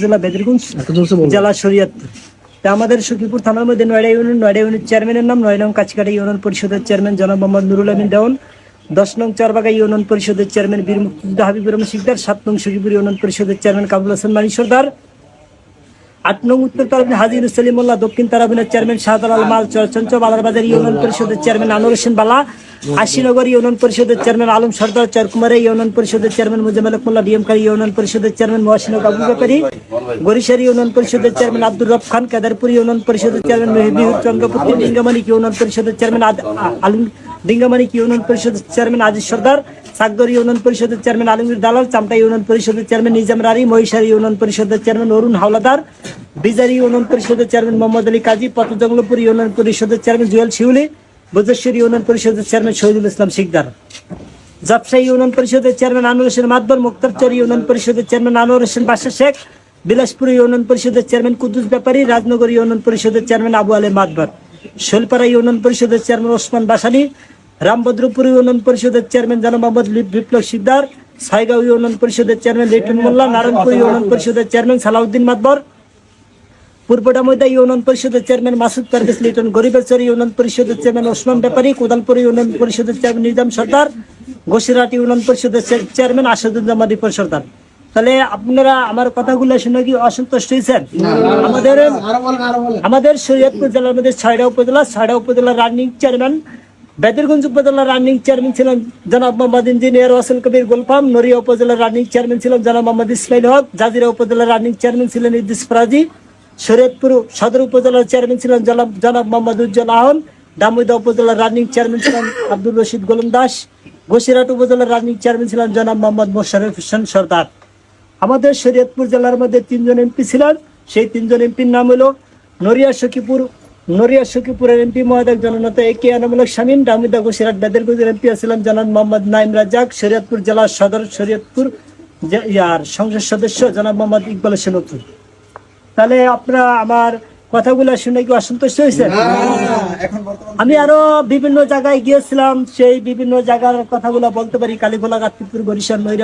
জেলা বেদরগঞ্জ, জেলা শরীয়তপুর। তা আমাদের সখীপুর থানার মধ্যে নয়ডা ইউনিয়ন চেয়ারম্যানের নাম 9 নং কাছিকাটা ইউনিয়ন পরিষদের চেয়ারম্যান জনাব মোহাম্মদ নুরুল আমিন দেওয়ান, 10 নং চরবাগা ইউনিয়ন পরিষদের চেয়ারম্যান বীর মুক্তিযোদ্ধা হাবিবুর রহমান শিকদার, 7 নং সখীপুর ইউনিয়ন পরিষদের চেয়ারম্যান কাবুল হাসান মানি সর্দার, 8 নং উত্তর তারাবিন হাজী সলিম মোল্লা, দক্ষিণ তারাবিনের চেয়ারম্যান শাহজালাল মাল চরচঞ্চ, বালারবাজার ইউনিয়ন পরিষদের চেয়ারম্যান আনোয়ার হোসেন বালা, আশিনগর ইউনিয়ন পরিষদের চেয়ারম্যান আলম সর্দার, চরকুমারে ইউনিয়ন পরিষদের চেয়ারম্যান মুজাম্মেল মোল্লা, ডিএমকারী ইউনিয়ন পরিষদের চেয়ারম্যান মহসিন আবু ব্যাপারী, গরিশারি ইউনিয়ন পরিষদের চেয়ারম্যান আব্দুর রব খান, কেদারপুর ইউনিয়ন পরিষদের চেয়ারম্যান মেহদিউর চন্দ্রপুত্র, ডিঙ্গামানিক ইউনিয়ন পরিষদের চেয়ারম্যান আলম ডিঙ্গামানিক ইউনিয়ন পরিষদের চেয়ারম্যান আজিজ সর্দার, সাগদর ইউনিয়ন পরিষদের চেয়ারম্যান আলমগীর দালাল, চামটা ইউনিয়ন পরিষদের চেয়ারম্যান নিজাম রারি, মহিষারি ইউনিয়ন পরিষদের চেয়ারম্যান অরুণ হাওলাদার, বিজারি ইউনিয়ন পরিষদের চেয়ারম্যান মোহাম্মদ আলী কাজী, পতজঙ্গলপুর ইউনিয়ন পরিষদের চেয়ারম্যান জুয়েল শিউলি, বজেশ্বর ইউনিয়ন পরিষদের চেয়ারম্যান শহীদুল ইসলাম শিকদার, জাফসাই ইউনিয়ন পরিষদের চেয়ারম্যান আনোয়ার হোসেন মাতবর, মুক্তারচর ইউনিয়ন পরিষদের চেয়ারম্যান আনোয়ার হোসেন বাদশা শেখ, বিলাসপুর ইউনিয়ন পরিষদের চেয়ারম্যান কুদ্দুস ব্যাপারী, রাজনগর ইউনিয়ন পরিষদের চেয়ারম্যান আবু আলে মাতবর, শৈলপাড়া ইউনিয়ন পরিষদের চেয়ারম্যান ওসমান বাসানি, রামভদ্রপুর ইউনিয়ন পরিষদের চেয়ারম্যান জনাব মোহাম্মদ বিপ্লব শিকদার, সাইগাঁও ইউনিয়ন পরিষদের চেয়ারম্যান লিটন মোল্লা, নারায়ণপুর ইউনিয়ন পরিষদের চেয়ারম্যান সালাউদ্দিন মাতবর, পূর্বডামৈদা ইউনিয়ন পরিষদের চেয়ারম্যান মাসুদ পারভেজ লিটন, গরিবেশ্বর ইউনিয়ন পরিষদের চেয়ারম্যান ওসমান ব্যাপারী, কোদালপুর ইউনিয়ন পরিষদের চেয়ারম্যান নিজাম সর্দার, ঘোষিরহাট ইউনিয়ন পরিষদের চেয়ারম্যান আসাদুজ্জামান রিপন সর্দার। তাহলে আপনারা আমার কথাগুলো শুনে কি অসন্তুষ্ট হয়েছেন? আমাদের শরীয়তপুর জেলার মধ্যে 6টা উপজেলার রানিং চেয়ারম্যান, বেদরগঞ্জ উপজেলার রানিং চেয়ারম্যান ছিলেন জনাব মোহাম্মদ ইঞ্জিনিয়ার ওয়াসিল কবির গোলফাম, নড়িয়া উপজেলার রানিং চেয়ারম্যান ছিলেন জনাব মোহাম্মদ ইসমাইল হক, জাজিরা উপজেলার রানিং চেয়ারম্যান ছিলেন ইদ্রিস ফরাজি, শরীয়তপুর সদর উপজেলার চেয়ারম্যান ছিলেন জনাব মোহাম্মদ উজ্জ্বল আহন, দামোদা উপজেলার রানিং চেয়ারম্যান ছিলেন আব্দুল রশিদ গোলম দাস, ঘোষিরহাট উপজেলার রানিং চেয়ারম্যান ছিলেন জনাব মোহাম্মদ মোশাররফ হোসেন সর্দার। আমাদের শরীয়তপুর জেলার মধ্যে 3 জন এমপি ছিলেন। সেই 3 জন এমপির নাম হলো নড়িয়া সখীপুরের এমপি মহোদয় জননেতা এ কে আনামুল হক শামীম, দামোদা ঘোষিরহাট বেদরগঞ্জের এমপি ছিলেন জনাব মোহাম্মদ নাইম রাজ্জাক, শরীয়তপুর জেলা সদর শরীয়তপুর সংসদ সদস্য জনাব মোহাম্মদ ইকবাল হোসেন অপু। তাহলে আপনারা আমার কথাগুলো শুনে কি অসন্তুষ্ট হয়েছেন? আমি আরো বিভিন্ন জায়গায় গিয়েছিলাম, সেই বিভিন্ন জায়গার কথাগুলো বলতে পারি, কালীখোলা, গাতিপুর, বরিশাল, নৈরা।